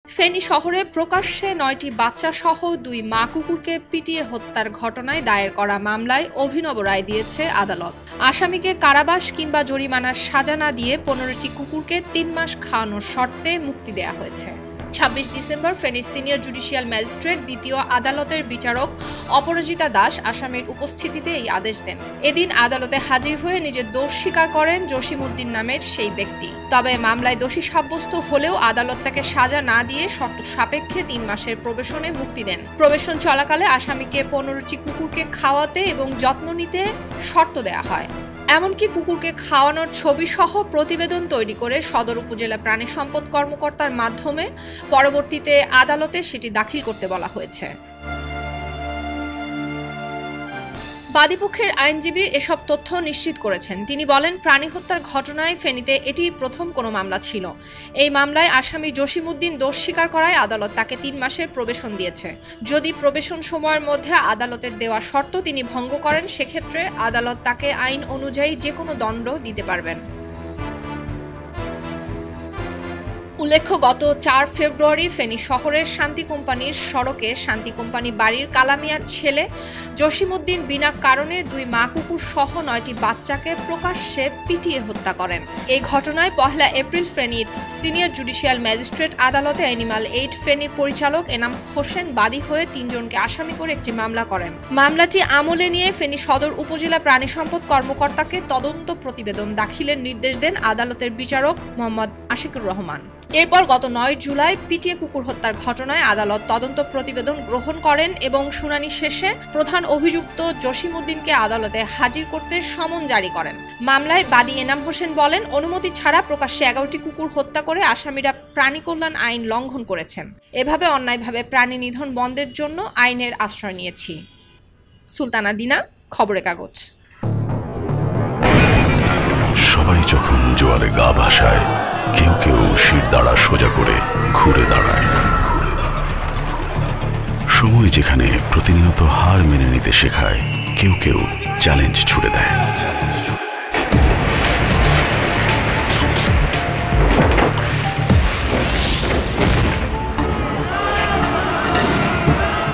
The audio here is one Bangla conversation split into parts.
ফেনী শহরে প্রকাশ্যে ৯টি বাচ্চাসহ ২ মা কুকুরকে পিটিয়ে হত্যার ঘটনায় দায়ের করা মামলায় অভিনব রায় দিয়েছে আদালত। আসামিকে কারাবাস কিংবা জরিমানার সাজা না দিয়ে ১৫টি কুকুরকে ৩ মাস খাওয়ানোর শর্তে মুক্তি দেওয়া হয়েছে। ২৬ ডিসেম্বর ফেনীর সিনিয়র জুডিশিয়াল ম্যাজিস্ট্রেট দ্বিতীয় আদালতের বিচারক অপরাজিতা দাস আসামির উপস্থিতিতে এই আদেশ দেন। এদিন আদালতে হাজির হয়ে নিজের দোষ স্বীকার করেন জসিমউদ্দিন নামের সেই ব্যক্তি। তবে মামলায় দোষী সাব্যস্ত হলেও আদালত তাকে সাজা না দিয়ে শর্ত সাপেক্ষে ৩ মাসের প্রবেশনে মুক্তি দেন। প্রবেশন চলাকালে আসামিকে ১৫টি কুকুরকে খাওয়াতে এবং যত্ন নিতে শর্ত দেওয়া হয়। এমনকি কুকুরকে খাওয়ানোর ছবি সহ প্রতিবেদন তৈরি করে সদর উপজেলা প্রাণী সম্পদ কর্মকর্তার মাধ্যমে পরবর্তীতে আদালতে সেটি দাখিল করতে বলা হয়েছে। বাদীপক্ষের আইনজীবী এসব তথ্য নিশ্চিত করেছেন। তিনি বলেন, প্রাণী হত্যার ঘটনায় ফেনীতে এটি প্রথম কোনো মামলা ছিল। এই মামলায় আসামি জসিমউদ্দিন দোষ স্বীকার করায় আদালত তাকে ৩ মাসের প্রবেশন দিয়েছে। যদি প্রবেশন সময়ের মধ্যে আদালতের দেওয়া শর্ত তিনি ভঙ্গ করেন, সেক্ষেত্রে আদালত তাকে আইন অনুযায়ী যে কোনো দণ্ড দিতে পারবেন। উল্লেখ্য, গত ৪ ফেব্রুয়ারি ফেনী শহরের শান্তি কোম্পানির সড়কে শান্তি কোম্পানি বাড়ির কালামিয়ার ছেলে জসিমউদ্দিন বিনা কারণে ২ মা কুকুর সহ ৯টি বাচ্চাকে প্রকাশ্যে পিটিয়ে হত্যা করেন। এই ঘটনায় ১ এপ্রিল ফেনীর সিনিয়র জুডিশিয়াল ম্যাজিস্ট্রেট আদালতে অ্যানিমাল এইড ফেনীর পরিচালক এনাম হোসেন বাদী হয়ে ৩ জনকে আসামি করে একটি মামলা করেন। মামলাটি আমলে নিয়ে ফেনী সদর উপজেলা প্রাণী সম্পদ কর্মকর্তাকে তদন্ত প্রতিবেদন দাখিলের নির্দেশ দেন আদালতের বিচারক মোহাম্মদ আশিকুর রহমান। এরপর গত ৯ জুলাই পিটিয়ে কুকুর হত্যার ঘটনায় আদালত তদন্ত প্রতিবেদন গ্রহণ করেন এবং শুনানি শেষে প্রধান অভিযুক্ত জসিমউদ্দিনকে আদালতে হাজির করতে সমন জারি করেন। মামলায় বাদী এনাম হোসেন বলেন, অনুমতি ছাড়া প্রকাশ্যে ১১টি কুকুর হত্যা করে আসামিরা প্রাণী কল্যাণ আইন লঙ্ঘন করেছেন। এভাবে অন্যায়ভাবে প্রাণী নিধন বন্ধের জন্য আইনের আশ্রয় নিয়েছি। সুলতানা দিনা, খবরের কাগজ। সবাই যখন জোয়ারে গা ভাসায়, কেউ কেউ শিরদাঁড়া সোজা করে ঘুরে দাঁড়ায়। সময় যেখানে প্রতিনিয়ত হার মেনে নিতে শেখায়, কেউ কেউ চ্যালেঞ্জ ছুড়ে দেয়।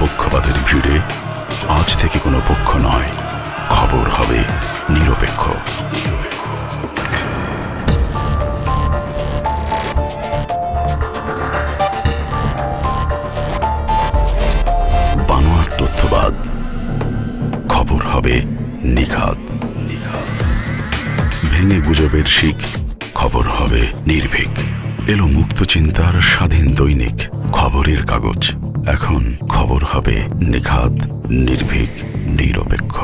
পক্ষপাতের ভিড়ে আজ থেকে কোনো পক্ষ নয়, খবর হবে নিরপেক্ষ। তথ্যবাদ, খবর হবে নিখাত। ভেঙে গুজবের শিক, খবর হবে নির্ভীক। এলো মুক্ত চিন্তার স্বাধীন দৈনিক খবরের কাগজ। এখন খবর হবে নিখাত, নির্ভীক, নিরপেক্ষ।